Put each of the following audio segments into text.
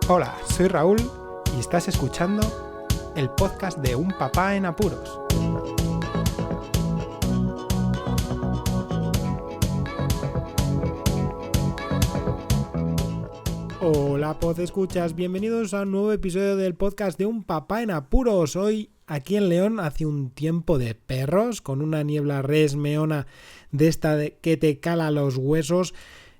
Hola, soy Raúl y estás escuchando el podcast de Un Papá en Apuros. Hola, podescuchas, bienvenidos a un nuevo episodio del podcast de Un Papá en Apuros. Hoy aquí en León hace un tiempo de perros, con una niebla resmeona de esta que te cala los huesos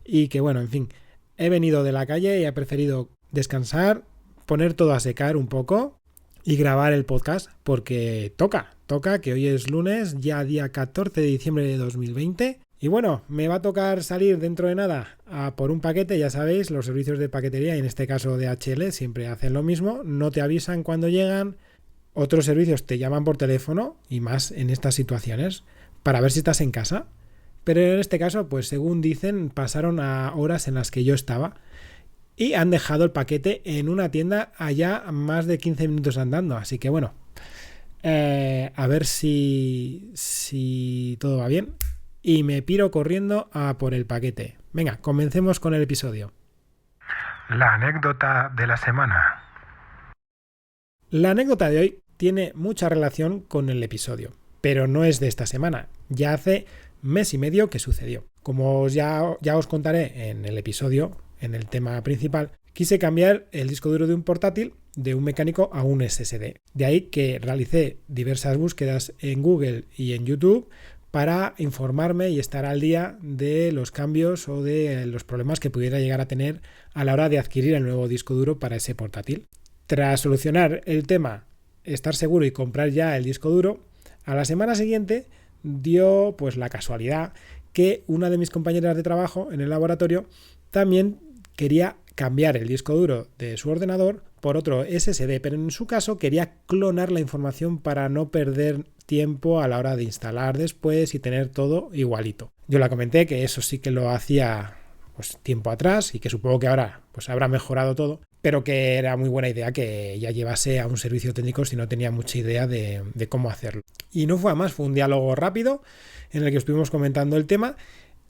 y que bueno, en fin, he venido de la calle y he preferido descansar, poner todo a secar un poco y grabar el podcast porque toca que hoy es lunes, ya día 14 de diciembre de 2020 y bueno, me va a tocar salir dentro de nada a por un paquete. Ya sabéis, los servicios de paquetería, y en este caso DHL, siempre hacen lo mismo, no te avisan cuando llegan. Otros servicios te llaman por teléfono y más en estas situaciones para ver si estás en casa, pero en este caso, pues según dicen, pasaron a horas en las que yo estaba y han dejado el paquete en una tienda allá más de 15 minutos andando. Así que bueno, a ver si todo va bien. Y me piro corriendo a por el paquete. Venga, comencemos con el episodio. La anécdota de la semana. La anécdota de hoy tiene mucha relación con el episodio, pero no es de esta semana. Ya hace mes y medio que sucedió. Como ya os contaré en el episodio, en el tema principal, quise cambiar el disco duro de un portátil de un mecánico a un SSD. De ahí que realicé diversas búsquedas en Google y en YouTube para informarme y estar al día de los cambios o de los problemas que pudiera llegar a tener a la hora de adquirir el nuevo disco duro para ese portátil. Tras solucionar el tema, estar seguro y comprar ya el disco duro, a la semana siguiente dio pues la casualidad que una de mis compañeras de trabajo en el laboratorio también quería cambiar el disco duro de su ordenador por otro SSD, pero en su caso quería clonar la información para no perder tiempo a la hora de instalar después y tener todo igualito. Yo la comenté que eso sí que lo hacía pues tiempo atrás y que supongo que ahora pues habrá mejorado todo, pero que era muy buena idea que ya llevase a un servicio técnico si no tenía mucha idea de cómo hacerlo. Y no fue a más, fue un diálogo rápido en el que estuvimos comentando el tema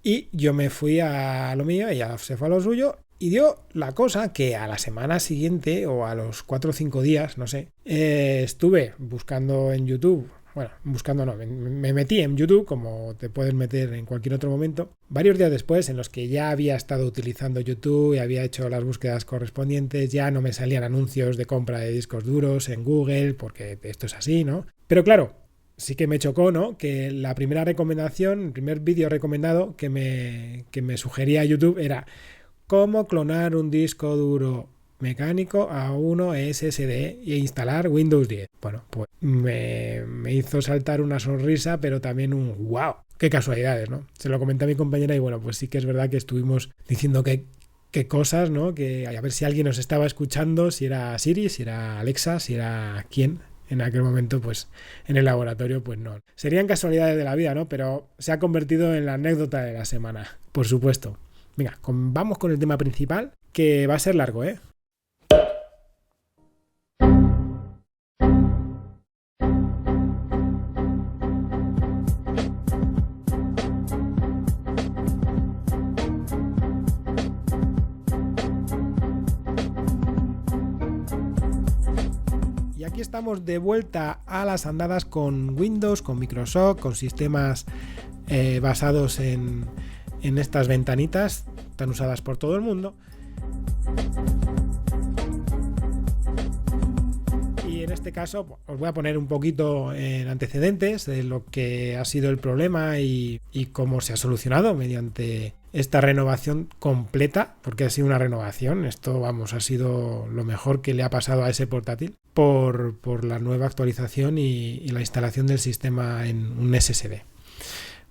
y yo me fui a lo mío, ella se fue a lo suyo. Y dio la cosa que a la semana siguiente o a los 4 o 5 días, no sé, estuve buscando en YouTube, me metí en YouTube como te puedes meter en cualquier otro momento, varios días después en los que ya había estado utilizando YouTube y había hecho las búsquedas correspondientes, ya no me salían anuncios de compra de discos duros en Google, porque esto es así, ¿no? Pero claro, sí que me chocó, ¿no? Que la primera recomendación, el primer vídeo recomendado que me sugería YouTube era cómo clonar un disco duro mecánico a uno SSD e instalar Windows 10. Bueno, pues me hizo saltar una sonrisa, pero también un wow. Qué casualidades, ¿no? Se lo comenté a mi compañera y bueno, pues sí que es verdad que estuvimos diciendo qué cosas, ¿no? Que a ver si alguien nos estaba escuchando, si era Siri, si era Alexa, si era quién. En aquel momento, pues en el laboratorio, pues no. Serían casualidades de la vida, ¿no? Pero se ha convertido en la anécdota de la semana, por supuesto. Venga, vamos con el tema principal, que va a ser largo, ¿eh? Y aquí estamos de vuelta a las andadas con Windows, con Microsoft, con sistemas basados en estas ventanitas tan usadas por todo el mundo. Y en este caso os voy a poner un poquito en antecedentes de lo que ha sido el problema y cómo se ha solucionado mediante esta renovación completa, porque ha sido una renovación. Esto, ha sido lo mejor que le ha pasado a ese portátil por la nueva actualización y la instalación del sistema en un SSD.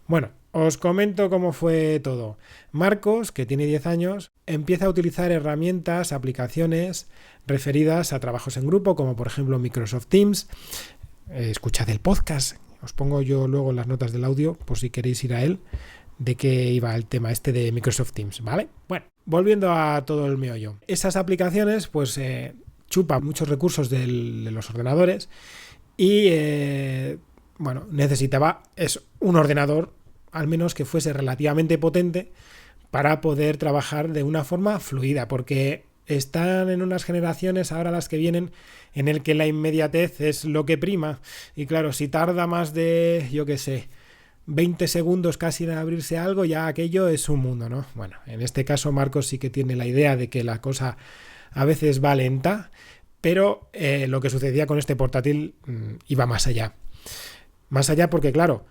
Bueno, os comento cómo fue todo. Marcos, que tiene 10 años, empieza a utilizar herramientas, aplicaciones referidas a trabajos en grupo, como por ejemplo Microsoft Teams. Escuchad el podcast, os pongo yo luego las notas del audio por si queréis ir a él, de qué iba el tema este de Microsoft Teams, ¿vale? Bueno, volviendo a todo el meollo. Esas aplicaciones pues chupan muchos recursos de los ordenadores y necesitaba un ordenador al menos que fuese relativamente potente para poder trabajar de una forma fluida, porque están en unas generaciones, ahora las que vienen, en el que la inmediatez es lo que prima. Y claro, si tarda más de, yo qué sé, 20 segundos casi en abrirse algo, ya aquello es un mundo, ¿no? Bueno, en este caso Marcos sí que tiene la idea de que la cosa a veces va lenta, pero lo que sucedía con este portátil iba más allá. Más allá porque, claro,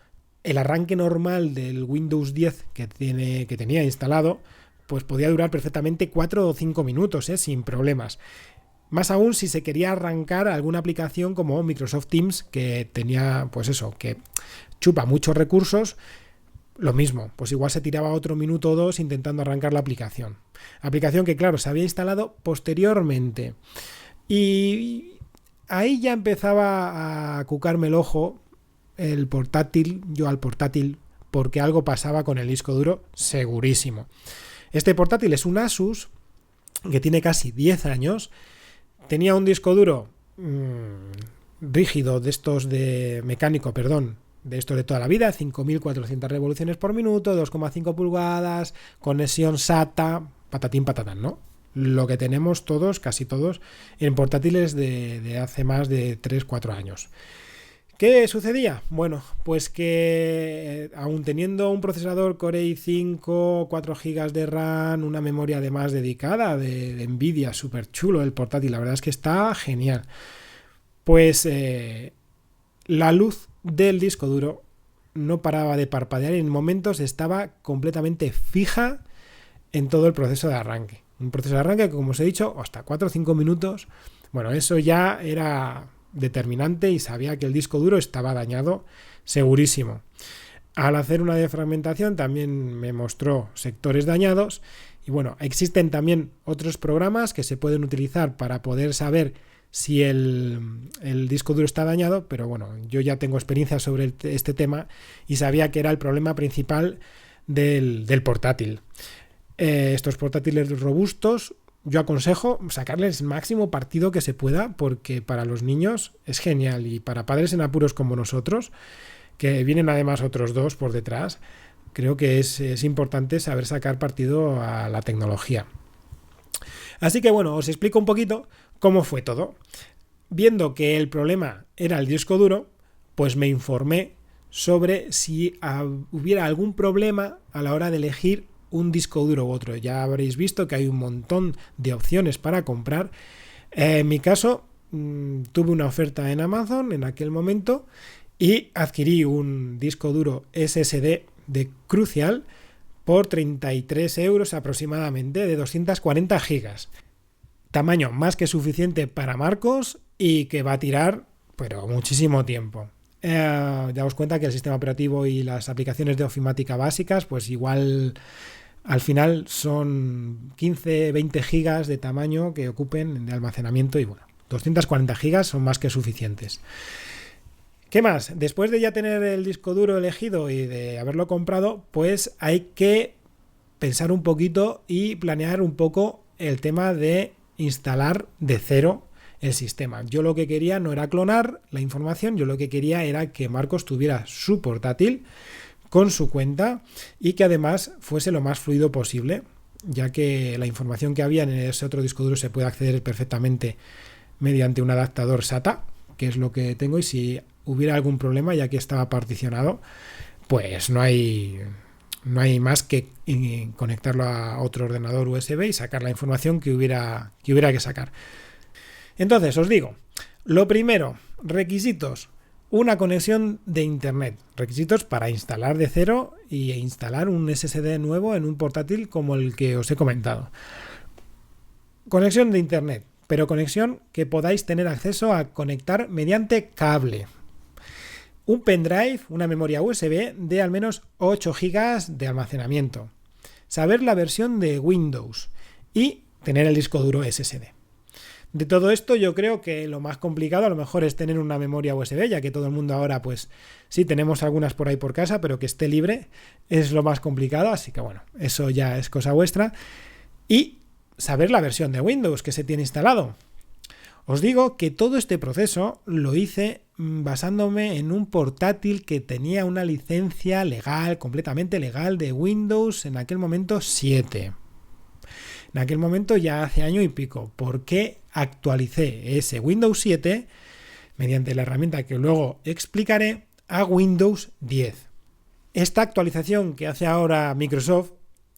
el arranque normal del Windows 10 que tenía instalado, pues podía durar perfectamente 4 o 5 minutos, sin problemas. Más aún si se quería arrancar alguna aplicación como Microsoft Teams, que tenía, pues eso, que chupa muchos recursos. Lo mismo, pues igual se tiraba otro minuto o dos intentando arrancar la aplicación. Aplicación que, claro, se había instalado posteriormente. Y ahí ya empezaba a cucarme el ojo yo al portátil, porque algo pasaba con el disco duro, segurísimo. Este portátil es un Asus que tiene casi 10 años. Tenía un disco duro rígido, de estos de mecánico, perdón, de estos de toda la vida, 5400 revoluciones por minuto, 2,5 pulgadas, conexión SATA, patatín patatán, ¿no? Lo que tenemos todos, casi todos, en portátiles de hace más de 3-4 años. ¿Qué sucedía? Bueno, pues que aún teniendo un procesador Core i5, 4 GB de RAM, una memoria además dedicada de Nvidia, súper chulo el portátil, la verdad es que está genial. Pues la luz del disco duro no paraba de parpadear y en momentos estaba completamente fija en todo el proceso de arranque. Un proceso de arranque que, como os he dicho, hasta 4 o 5 minutos, bueno, eso ya era determinante y sabía que el disco duro estaba dañado segurísimo. Al hacer una defragmentación también me mostró sectores dañados y bueno, existen también otros programas que se pueden utilizar para poder saber si el disco duro está dañado, pero bueno, yo ya tengo experiencia sobre este tema y sabía que era el problema principal del portátil. Estos portátiles robustos, yo aconsejo sacarles el máximo partido que se pueda, porque para los niños es genial y para padres en apuros como nosotros, que vienen además otros dos por detrás, creo que es importante saber sacar partido a la tecnología. Así que bueno, os explico un poquito cómo fue todo. Viendo que el problema era el disco duro, pues me informé sobre si hubiera algún problema a la hora de elegir un disco duro u otro. Ya habréis visto que hay un montón de opciones para comprar. En mi caso, tuve una oferta en Amazon en aquel momento y adquirí un disco duro SSD de Crucial por 33 euros aproximadamente, de 240 gigas. Tamaño más que suficiente para Marcos y que va a tirar, pero muchísimo tiempo. Daos cuenta que el sistema operativo y las aplicaciones de ofimática básicas, pues igual al final son 15-20 gigas de tamaño que ocupen de almacenamiento y bueno, 240 gigas son más que suficientes. ¿Qué más? Después de ya tener el disco duro elegido y de haberlo comprado, pues hay que pensar un poquito y planear un poco el tema de instalar de cero el sistema. Yo lo que quería no era clonar la información, yo lo que quería era que Marcos tuviera su portátil con su cuenta y que además fuese lo más fluido posible, ya que la información que había en ese otro disco duro se puede acceder perfectamente mediante un adaptador SATA, que es lo que tengo, y si hubiera algún problema, ya que estaba particionado, pues no hay más que conectarlo a otro ordenador USB y sacar la información que hubiera que sacar. Entonces, os digo, lo primero, requisitos: una conexión de internet, requisitos para instalar de cero e instalar un SSD nuevo en un portátil como el que os he comentado. Conexión de internet, pero conexión que podáis tener acceso a conectar mediante cable. Un pendrive, una memoria USB de al menos 8 GB de almacenamiento. Saber la versión de Windows y tener el disco duro SSD. De todo esto yo creo que lo más complicado a lo mejor es tener una memoria USB, ya que todo el mundo ahora pues sí tenemos algunas por ahí por casa, pero que esté libre es lo más complicado, así que bueno, eso ya es cosa vuestra. Y saber la versión de Windows que se tiene instalado. Os digo que todo este proceso lo hice basándome en un portátil que tenía una licencia legal, completamente legal, de Windows en aquel momento 7. En aquel momento ya hace año y pico, porque actualicé ese Windows 7 mediante la herramienta que luego explicaré a Windows 10. Esta actualización que hace ahora Microsoft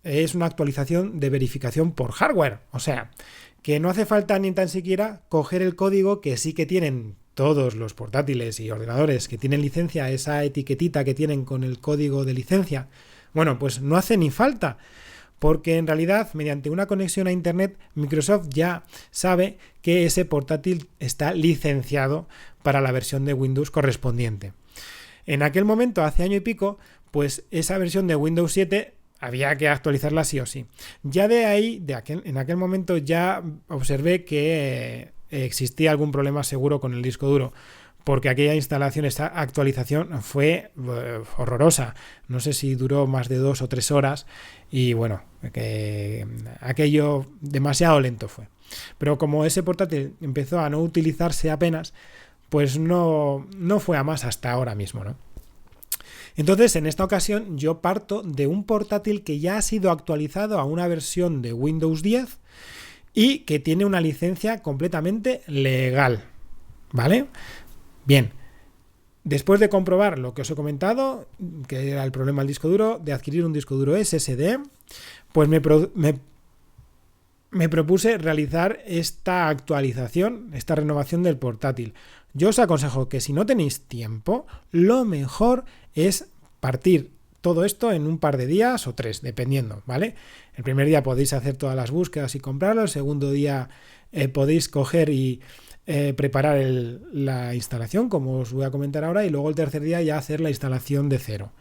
es una actualización de verificación por hardware, o sea, que no hace falta ni tan siquiera coger el código que sí que tienen todos los portátiles y ordenadores que tienen licencia, esa etiquetita que tienen con el código de licencia. Bueno, pues no hace ni falta, porque en realidad mediante una conexión a internet Microsoft ya sabe que ese portátil está licenciado para la versión de Windows correspondiente. En aquel momento, hace año y pico, pues esa versión de Windows 7 había que actualizarla sí o sí. Ya de ahí, en aquel momento ya observé que existía algún problema seguro con el disco duro, porque aquella instalación, esta actualización fue horrorosa. No sé si duró más de 2 o 3 horas y bueno, que aquello demasiado lento fue. Pero como ese portátil empezó a no utilizarse apenas, pues no fue a más hasta ahora mismo, ¿no? Entonces, en esta ocasión yo parto de un portátil que ya ha sido actualizado a una versión de Windows 10 y que tiene una licencia completamente legal, ¿vale? Bien, después de comprobar lo que os he comentado, que era el problema del disco duro, de adquirir un disco duro SSD, pues me propuse realizar esta actualización, esta renovación del portátil. Yo os aconsejo que si no tenéis tiempo, lo mejor es partir todo esto en un par de días o 3, dependiendo, ¿vale? El primer día podéis hacer todas las búsquedas y comprarlo, el segundo día podéis coger y preparar la instalación, como os voy a comentar ahora, y luego el tercer día ya hacer la instalación de cero,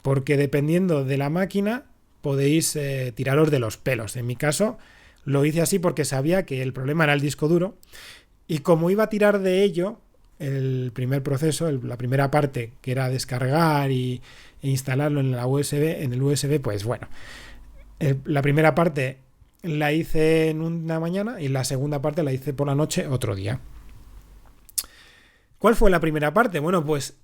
porque dependiendo de la máquina podéis tiraros de los pelos. En mi caso lo hice así porque sabía que el problema era el disco duro y como iba a tirar de ello, el primer proceso, la primera parte, que era descargar e instalarlo en el USB, pues bueno, la primera parte la hice en una mañana y la segunda parte la hice por la noche otro día. ¿Cuál fue la primera parte? Bueno, pues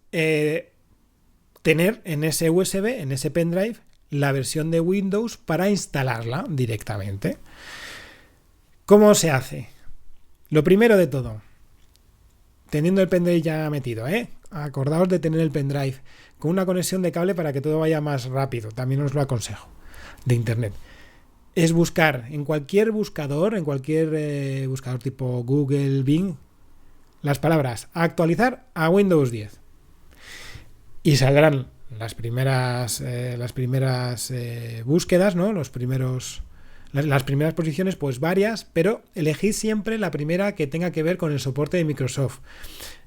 tener en ese USB, en ese pendrive, la versión de Windows para instalarla directamente. ¿Cómo se hace? Lo primero de todo, teniendo el pendrive ya metido, acordaos de tener el pendrive con una conexión de cable para que todo vaya más rápido, también os lo aconsejo, de internet. Es buscar en cualquier buscador, buscador tipo Google, Bing, las palabras actualizar a Windows 10 y saldrán las primeras búsquedas, ¿no? Las primeras posiciones, pues varias, pero elegid siempre la primera que tenga que ver con el soporte de Microsoft,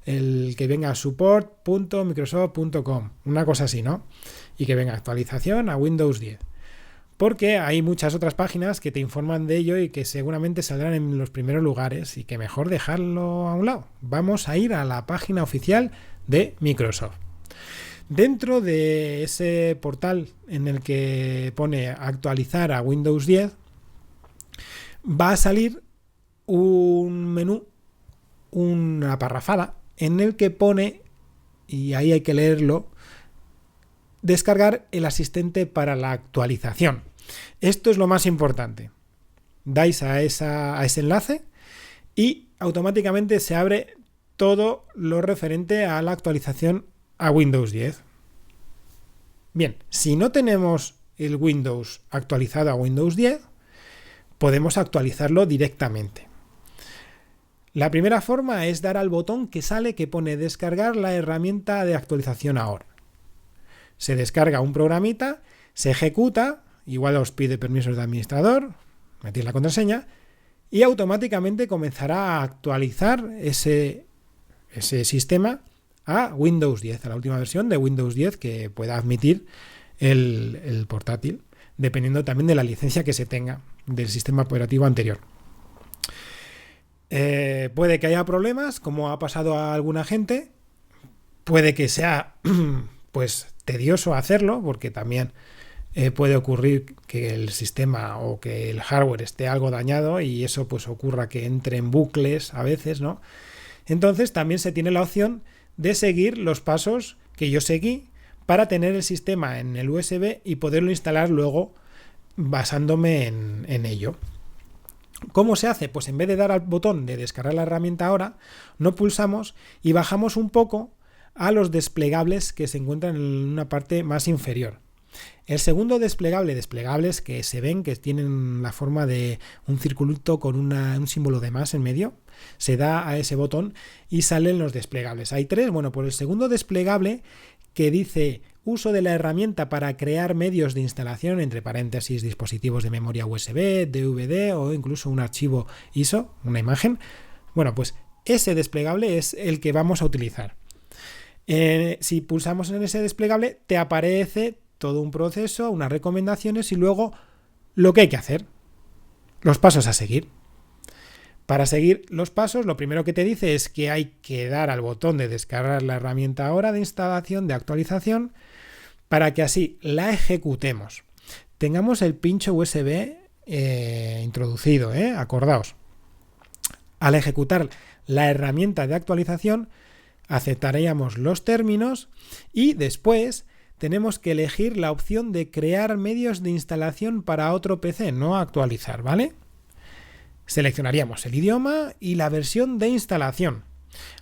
el que venga support.microsoft.com, una cosa así, ¿no? Y que venga actualización a Windows 10. Porque hay muchas otras páginas que te informan de ello y que seguramente saldrán en los primeros lugares y que mejor dejarlo a un lado. Vamos a ir a la página oficial de Microsoft. Dentro de ese portal en el que pone actualizar a Windows 10, va a salir un menú, una parrafada, en el que pone, y ahí hay que leerlo, descargar el asistente para la actualización. Esto es lo más importante. Dais a ese enlace y automáticamente se abre todo lo referente a la actualización a Windows 10. Bien, si no tenemos el Windows actualizado a Windows 10, podemos actualizarlo directamente. La primera forma es dar al botón que sale que pone descargar la herramienta de actualización ahora. Se descarga un programita, se ejecuta, igual os pide permisos de administrador, metís la contraseña y automáticamente comenzará a actualizar ese sistema a Windows 10, a la última versión de Windows 10 que pueda admitir el portátil, dependiendo también de la licencia que se tenga del sistema operativo anterior. Puede que haya problemas, como ha pasado a alguna gente, puede que sea pues tedioso hacerlo, porque también puede ocurrir que el sistema o que el hardware esté algo dañado y eso pues ocurra que entre en bucles a veces, ¿no? Entonces también se tiene la opción de seguir los pasos que yo seguí para tener el sistema en el USB y poderlo instalar luego basándome en ello. ¿Cómo se hace? Pues en vez de dar al botón de descargar la herramienta ahora, no pulsamos y bajamos un poco a los desplegables que se encuentran en una parte más inferior. El segundo desplegables que se ven, que tienen la forma de un circulito con un símbolo de más en medio, se da a ese botón y salen los desplegables. Hay 3, bueno, pues el segundo desplegable que dice uso de la herramienta para crear medios de instalación, entre paréntesis, dispositivos de memoria USB, DVD o incluso un archivo ISO, una imagen. Bueno, pues ese desplegable es el que vamos a utilizar. Si pulsamos en ese desplegable, te aparece todo un proceso, unas recomendaciones y luego lo que hay que hacer, los pasos a seguir. Para seguir los pasos, lo primero que te dice es que hay que dar al botón de descargar la herramienta ahora de instalación, de actualización, para que así la ejecutemos. Tengamos el pincho USB introducido, acordaos. Al ejecutar la herramienta de actualización, aceptaríamos los términos y después tenemos que elegir la opción de crear medios de instalación para otro PC, no actualizar, ¿vale? Seleccionaríamos el idioma y la versión de instalación,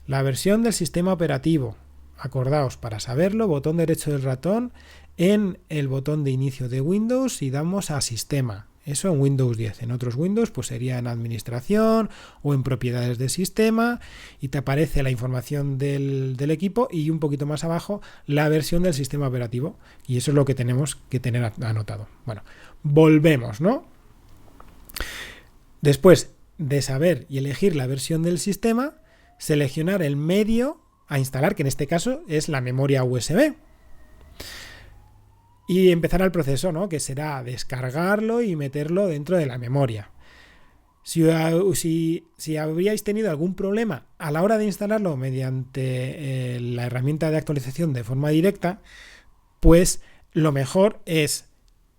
la versión del sistema operativo. Acordaos, para saberlo, botón derecho del ratón en el botón de inicio de Windows y damos a sistema. Eso en Windows 10. En otros Windows pues sería en administración o en propiedades del sistema y te aparece la información del equipo y un poquito más abajo la versión del sistema operativo. Y eso es lo que tenemos que tener anotado. Bueno, volvemos, ¿no? Después de saber y elegir la versión del sistema, seleccionar el medio a instalar, que en este caso es la memoria USB. Y empezará el proceso, ¿no? Que será descargarlo y meterlo dentro de la memoria. Si habríais tenido algún problema a la hora de instalarlo mediante la herramienta de actualización de forma directa, pues lo mejor es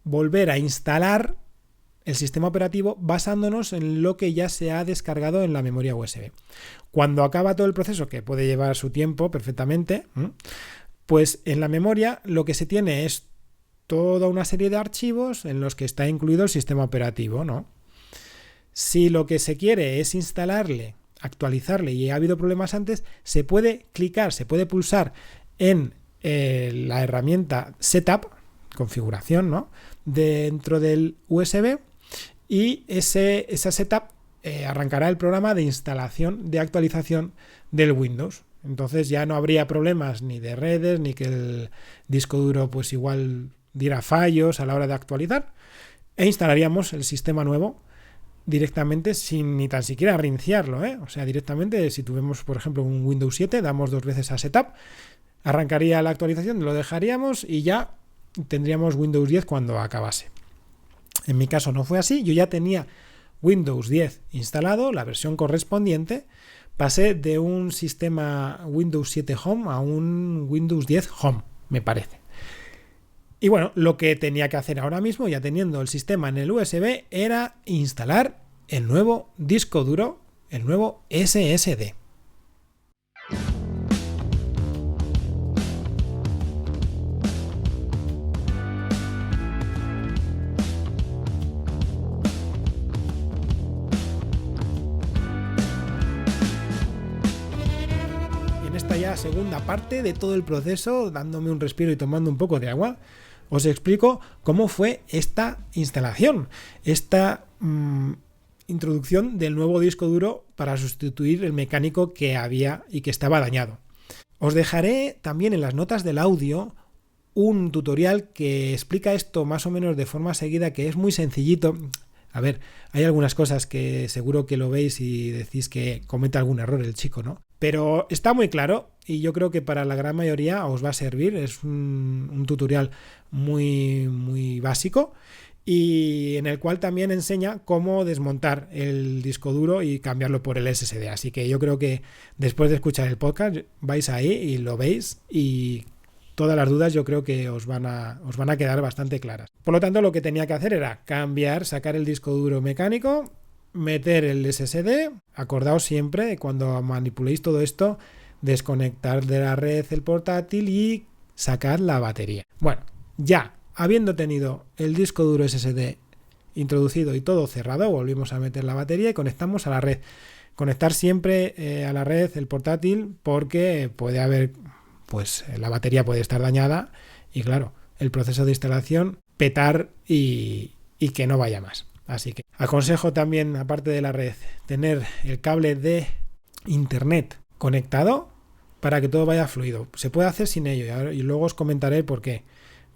volver a instalar el sistema operativo basándonos en lo que ya se ha descargado en la memoria USB. Cuando acaba todo el proceso, que puede llevar su tiempo perfectamente, pues en la memoria lo que se tiene es toda una serie de archivos en los que está incluido el sistema operativo, ¿no? Si lo que se quiere es instalarle, actualizarle y ha habido problemas antes, se puede clicar, se puede pulsar en la herramienta Setup, configuración, ¿no? Dentro del USB y esa Setup arrancará el programa de instalación, de actualización del Windows. Entonces ya no habría problemas ni de redes, ni que el disco duro pues igual diera fallos a la hora de actualizar e instalaríamos el sistema nuevo directamente sin ni tan siquiera reiniciarlo, O sea, directamente si tuvimos por ejemplo un Windows 7, damos 2 veces a Setup, arrancaría la actualización, lo dejaríamos y ya tendríamos Windows 10 cuando acabase. En mi caso no fue así, yo ya tenía Windows 10 instalado, la versión correspondiente, pasé de un sistema Windows 7 Home a un Windows 10 Home, me parece. Y bueno, lo que tenía que hacer ahora mismo, ya teniendo el sistema en el USB, era instalar el nuevo disco duro, el nuevo SSD. En esta ya segunda parte de todo el proceso, dándome un respiro y tomando un poco de agua, os explico cómo fue esta instalación, esta introducción del nuevo disco duro para sustituir el mecánico que había y que estaba dañado. Os dejaré también en las notas del audio un tutorial que explica esto más o menos de forma seguida, que es muy sencillito. A ver, hay algunas cosas que seguro que lo veis y decís que comete algún error el chico, ¿no? Pero está muy claro y yo creo que para la gran mayoría os va a servir. Es un tutorial muy, muy básico y en el cual también enseña cómo desmontar el disco duro y cambiarlo por el SSD. Así que yo creo que después de escuchar el podcast vais ahí y lo veis y todas las dudas yo creo que os van a quedar bastante claras. Por lo tanto, lo que tenía que hacer era sacar el disco duro mecánico, meter el SSD, acordaos siempre cuando manipuléis todo esto, desconectar de la red el portátil y sacar la batería. Bueno, ya habiendo tenido el disco duro SSD introducido y todo cerrado, volvimos a meter la batería y conectamos a la red. Conectar siempre a la red el portátil porque puede haber, pues la batería puede estar dañada y claro, el proceso de instalación petar y que no vaya más. Así que aconsejo también, aparte de la red, tener el cable de internet conectado para que todo vaya fluido. Se puede hacer sin ello y luego os comentaré por qué.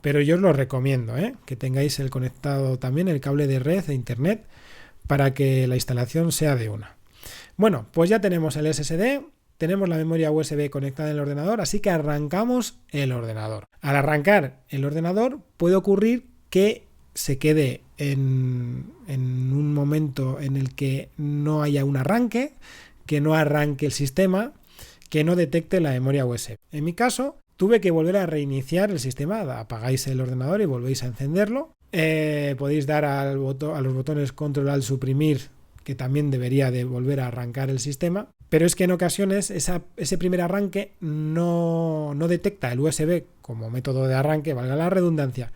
Pero yo os lo recomiendo, que tengáis el conectado también, el cable de red de internet, para que la instalación sea de una. Bueno, pues ya tenemos el SSD, tenemos la memoria USB conectada en el ordenador, así que arrancamos el ordenador. Al arrancar el ordenador puede ocurrir que se quede en un momento en el que no haya un arranque, que no arranque el sistema, que no detecte la memoria USB. En mi caso, tuve que volver a reiniciar el sistema, apagáis el ordenador y volvéis a encenderlo. Podéis dar a los botones Control Alt suprimir, que también debería de volver a arrancar el sistema, pero es que en ocasiones ese primer arranque no detecta el USB como método de arranque, valga la redundancia,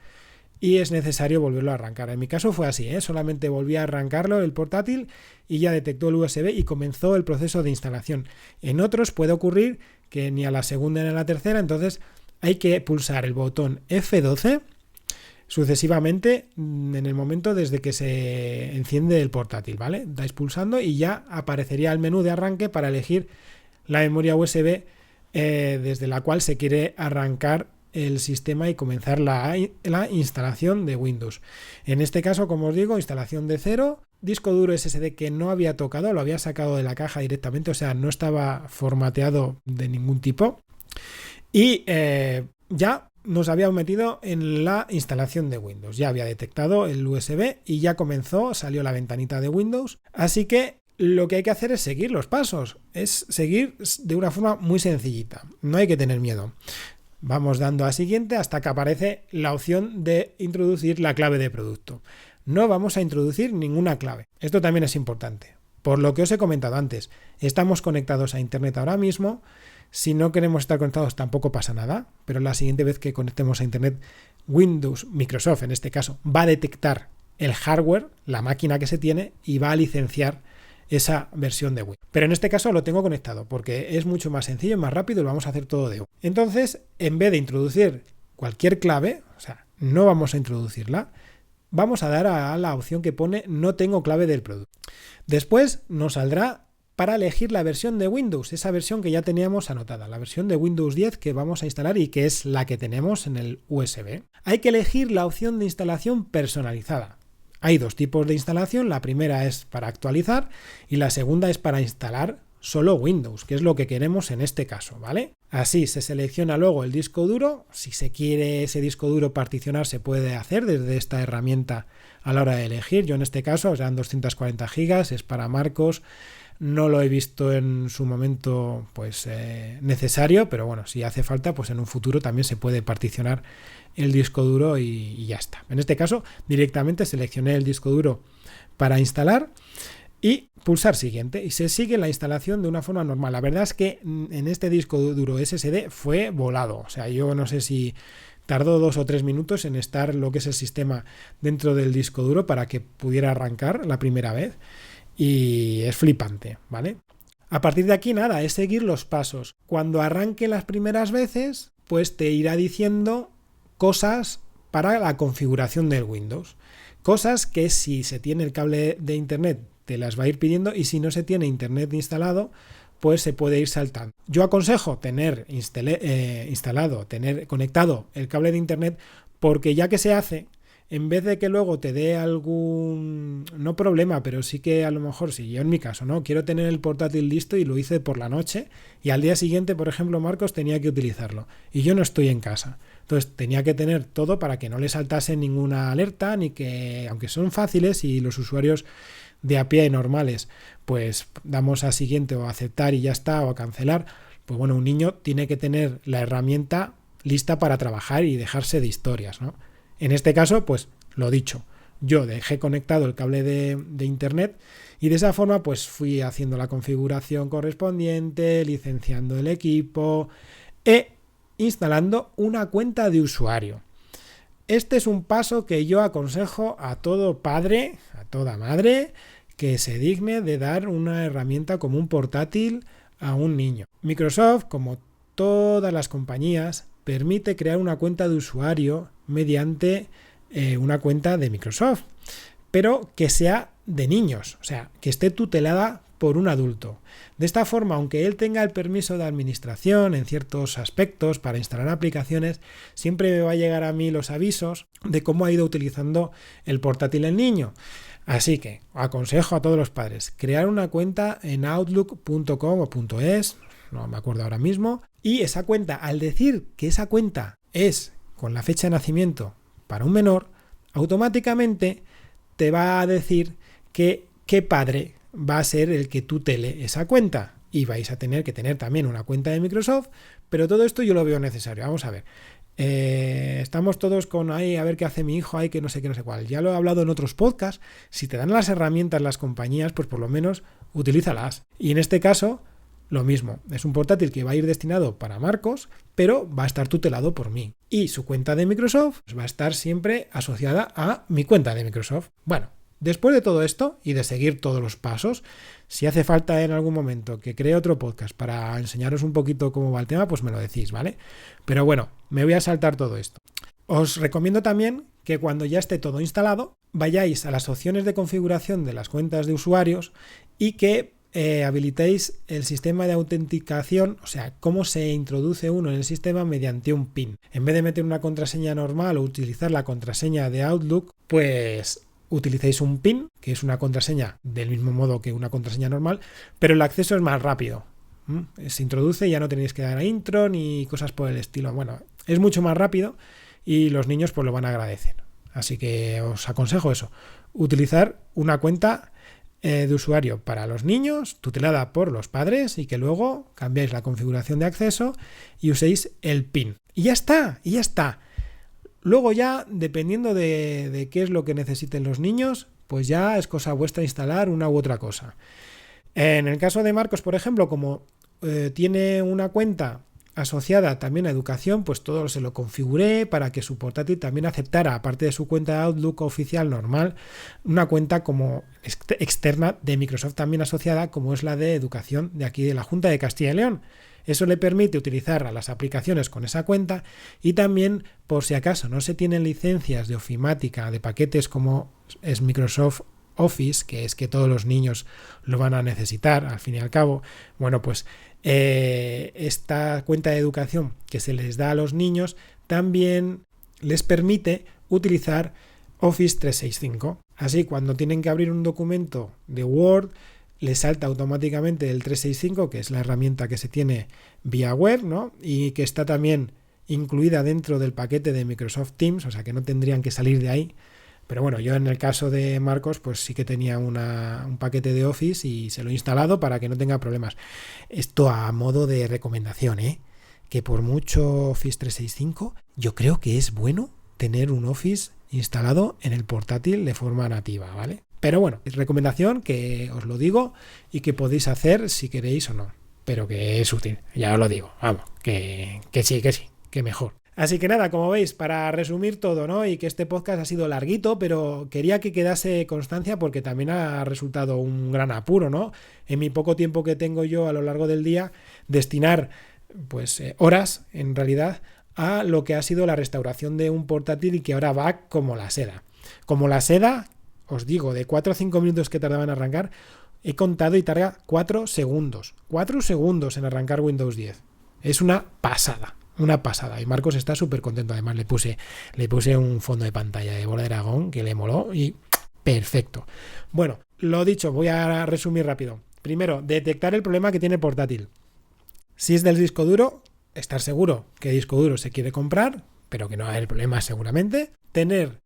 y es necesario volverlo a arrancar. En mi caso fue así, solamente volví a arrancarlo el portátil y ya detectó el USB y comenzó el proceso de instalación. En otros puede ocurrir que ni a la segunda ni a la tercera, entonces hay que pulsar el botón F12 sucesivamente en el momento desde que se enciende el portátil, ¿vale? Dais pulsando y ya aparecería el menú de arranque para elegir la memoria USB desde la cual se quiere arrancar el sistema y comenzar la instalación de Windows. En este caso, como os digo, instalación de cero, disco duro SSD que no había tocado, lo había sacado de la caja directamente, o sea, no estaba formateado de ningún tipo y ya nos habíamos metido en la instalación de Windows. Ya había detectado el USB y ya salió la ventanita de Windows. Así que lo que hay que hacer es seguir los pasos. Es seguir de una forma muy sencillita. No hay que tener miedo. Vamos dando a siguiente hasta que aparece la opción de introducir la clave de producto. No vamos a introducir ninguna clave. Esto también es importante. Por lo que os he comentado antes, estamos conectados a Internet ahora mismo. Si no queremos estar conectados tampoco pasa nada, pero la siguiente vez que conectemos a Internet, Windows, Microsoft en este caso, va a detectar el hardware, la máquina que se tiene, y va a licenciar esa versión de Windows. Pero en este caso lo tengo conectado porque es mucho más sencillo, más rápido y lo vamos a hacer todo de una. Entonces, en vez de introducir cualquier clave, o sea, no vamos a introducirla, vamos a dar a la opción que pone no tengo clave del producto. Después nos saldrá para elegir la versión de Windows, esa versión que ya teníamos anotada, la versión de Windows 10 que vamos a instalar y que es la que tenemos en el USB. Hay que elegir la opción de instalación personalizada. Hay dos tipos de instalación, la primera es para actualizar y la segunda es para instalar solo Windows, que es lo que queremos en este caso, ¿vale? Así se selecciona luego el disco duro, si se quiere ese disco duro particionar se puede hacer desde esta herramienta a la hora de elegir. Yo en este caso serán 240 GB, es para Marcos. No lo he visto en su momento pues necesario, pero bueno, si hace falta, pues en un futuro también se puede particionar el disco duro y ya está. En este caso, directamente seleccioné el disco duro para instalar y pulsar siguiente y se sigue la instalación de una forma normal. La verdad es que en este disco duro SSD fue volado, o sea, yo no sé si tardó 2 o 3 minutos en estar lo que es el sistema dentro del disco duro para que pudiera arrancar la primera vez. Y es flipante, ¿vale? A partir de aquí nada, es seguir los pasos. Cuando arranque las primeras veces, pues te irá diciendo cosas para la configuración del Windows. Cosas que si se tiene el cable de internet te las va a ir pidiendo y si no se tiene internet instalado, pues se puede ir saltando. Yo aconsejo tener tener conectado el cable de internet porque ya que se hace, en vez de que luego te dé algún, no problema, pero sí que a lo mejor, si yo en mi caso, ¿no? Quiero tener el portátil listo y lo hice por la noche y al día siguiente, por ejemplo, Marcos tenía que utilizarlo y yo no estoy en casa. Entonces tenía que tener todo para que no le saltase ninguna alerta ni que, aunque son fáciles y los usuarios de a pie normales, pues damos a siguiente o a aceptar y ya está o a cancelar, pues bueno, un niño tiene que tener la herramienta lista para trabajar y dejarse de historias, ¿no? En este caso, pues lo dicho, yo dejé conectado el cable de internet y de esa forma pues fui haciendo la configuración correspondiente, licenciando el equipo e instalando una cuenta de usuario. Este es un paso que yo aconsejo a todo padre, a toda madre, que se digne de dar una herramienta como un portátil a un niño. Microsoft, como todas las compañías, permite crear una cuenta de usuario mediante una cuenta de Microsoft, pero que sea de niños, o sea, que esté tutelada por un adulto. De esta forma, aunque él tenga el permiso de administración en ciertos aspectos para instalar aplicaciones, siempre me va a llegar a mí los avisos de cómo ha ido utilizando el portátil el niño. Así que aconsejo a todos los padres crear una cuenta en outlook.com o .es, no me acuerdo ahora mismo, y esa cuenta, al decir que esa cuenta es con la fecha de nacimiento para un menor, automáticamente te va a decir qué padre va a ser el que tutele esa cuenta, y vais a tener que tener también una cuenta de Microsoft, pero todo esto yo lo veo necesario. Vamos a ver, estamos todos con ahí a ver qué hace mi hijo, ahí que no sé qué, no sé cuál. Ya lo he hablado en otros podcasts. Si te dan las herramientas las compañías, pues por lo menos utilízalas. Y en este caso, lo mismo. Es un portátil que va a ir destinado para Marcos, pero va a estar tutelado por mí. Y su cuenta de Microsoft va a estar siempre asociada a mi cuenta de Microsoft. Bueno, después de todo esto y de seguir todos los pasos, si hace falta en algún momento que cree otro podcast para enseñaros un poquito cómo va el tema, pues me lo decís, ¿vale? Pero bueno, me voy a saltar todo esto. Os recomiendo también que cuando ya esté todo instalado, vayáis a las opciones de configuración de las cuentas de usuarios y que habilitéis el sistema de autenticación, o sea, cómo se introduce uno en el sistema mediante un PIN. En vez de meter una contraseña normal o utilizar la contraseña de Outlook, pues utilicéis un PIN, que es una contraseña del mismo modo que una contraseña normal, pero el acceso es más rápido. Se introduce y ya no tenéis que dar a intro ni cosas por el estilo. Bueno, es mucho más rápido y los niños pues lo van a agradecer. Así que os aconsejo eso, utilizar una cuenta de usuario para los niños, tutelada por los padres, y que luego cambiáis la configuración de acceso y uséis el PIN. Y ya está, y ya está. Luego ya, dependiendo de qué es lo que necesiten los niños, pues ya es cosa vuestra instalar una u otra cosa. En el caso de Marcos, por ejemplo, como tiene una cuenta asociada también a educación, pues todo se lo configuré para que su portátil también aceptara, aparte de su cuenta de Outlook oficial normal, una cuenta como externa de Microsoft también asociada, como es la de educación de aquí de la Junta de Castilla y León. Eso le permite utilizar las aplicaciones con esa cuenta, y también, por si acaso no se tienen licencias de ofimática de paquetes como es Microsoft Office, que es que todos los niños lo van a necesitar al fin y al cabo, bueno, pues esta cuenta de educación que se les da a los niños también les permite utilizar Office 365. Así, cuando tienen que abrir un documento de Word, les salta automáticamente el 365, que es la herramienta que se tiene vía web, ¿no? Y que está también incluida dentro del paquete de Microsoft Teams, o sea que no tendrían que salir de ahí. Pero bueno, yo en el caso de Marcos, pues sí que tenía un paquete de Office y se lo he instalado para que no tenga problemas. Esto a modo de recomendación, que por mucho Office 365, yo creo que es bueno tener un Office instalado en el portátil de forma nativa, ¿vale? Pero bueno, es recomendación que os lo digo y que podéis hacer si queréis o no. Pero que es útil, ya os lo digo, vamos, que sí, que mejor. Así que nada, como veis, para resumir todo, ¿no? Y que este podcast ha sido larguito, pero quería que quedase constancia porque también ha resultado un gran apuro, ¿no? En mi poco tiempo que tengo yo a lo largo del día, destinar pues horas, en realidad, a lo que ha sido la restauración de un portátil y que ahora va como la seda. Como la seda, os digo, de 4 o 5 minutos que tardaban en arrancar, he contado y tarda 4 segundos. 4 segundos en arrancar Windows 10. Es una pasada. Una pasada, y Marcos está súper contento. Además le puse un fondo de pantalla de bola de dragón que le moló y perfecto. Bueno, lo dicho, voy a resumir rápido. Primero, detectar el problema que tiene el portátil. Si es del disco duro, estar seguro qué disco duro se quiere comprar, pero que no hay problema seguramente. Tener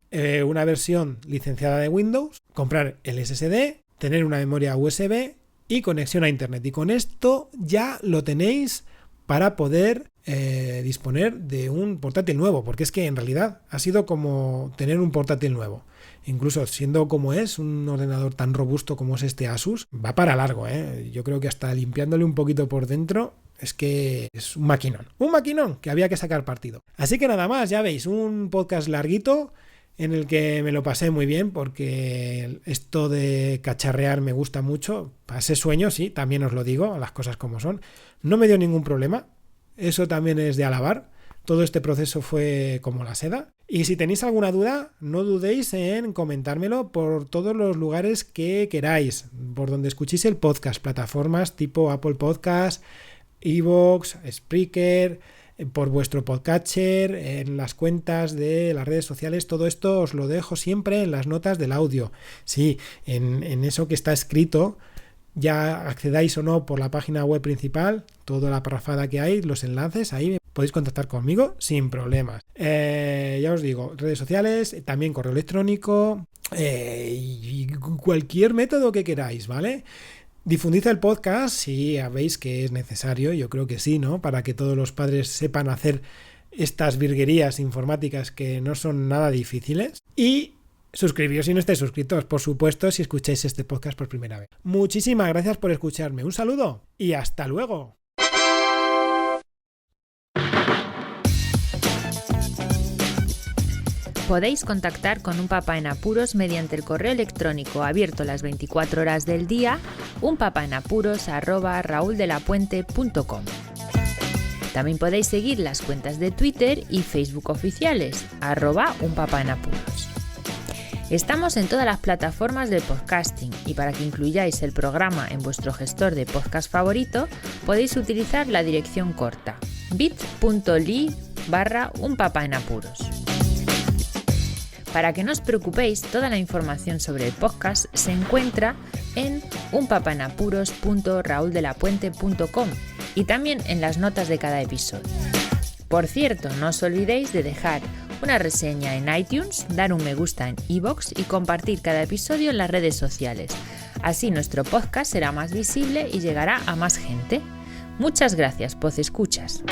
una versión licenciada de Windows, comprar el SSD, tener una memoria USB y conexión a internet. Y con esto ya lo tenéis para poder disponer de un portátil nuevo, porque es que en realidad ha sido como tener un portátil nuevo. Incluso siendo como es un ordenador tan robusto como es este Asus, va para largo, Yo creo que hasta limpiándole un poquito por dentro Es que es un maquinón que había que sacar partido. Así que nada más, ya veis, un podcast larguito en el que me lo pasé muy bien porque esto de cacharrear me gusta mucho. Pasé sueño, sí, también os lo digo, las cosas como son. No me dio ningún problema, eso también es de alabar. Todo este proceso fue como la seda. Y si tenéis alguna duda, no dudéis en comentármelo por todos los lugares que queráis, por donde escuchéis el podcast, plataformas tipo Apple Podcast, iVoox, Spreaker, por vuestro podcatcher, en las cuentas de las redes sociales. Todo esto os lo dejo siempre en las notas del audio. Sí, en eso que está escrito, ya accedáis o no por la página web principal, toda la parrafada que hay, los enlaces, ahí podéis contactar conmigo sin problemas. Ya os digo, redes sociales, también correo electrónico y cualquier método que queráis, ¿vale? Difundid el podcast si veis que es necesario, yo creo que sí, ¿no? Para que todos los padres sepan hacer estas virguerías informáticas que no son nada difíciles. Y suscribíos si no estáis suscritos, por supuesto, si escucháis este podcast por primera vez. Muchísimas gracias por escucharme. Un saludo y hasta luego. Podéis contactar con Un Papá en Apuros mediante el correo electrónico abierto las 24 horas del día, unpapaenapuros@rauldelapuente.com. También podéis seguir las cuentas de Twitter y Facebook oficiales, @unpapaenapuros. Estamos en todas las plataformas de podcasting y para que incluyáis el programa en vuestro gestor de podcast favorito, podéis utilizar la dirección corta bit.ly/unpapaenapuros. Para que no os preocupéis, toda la información sobre el podcast se encuentra en unpapaenapuros.rauldelapuente.com y también en las notas de cada episodio. Por cierto, no os olvidéis de dejar una reseña en iTunes, dar un me gusta en iVoox y compartir cada episodio en las redes sociales. Así nuestro podcast será más visible y llegará a más gente. Muchas gracias, podcescuchas.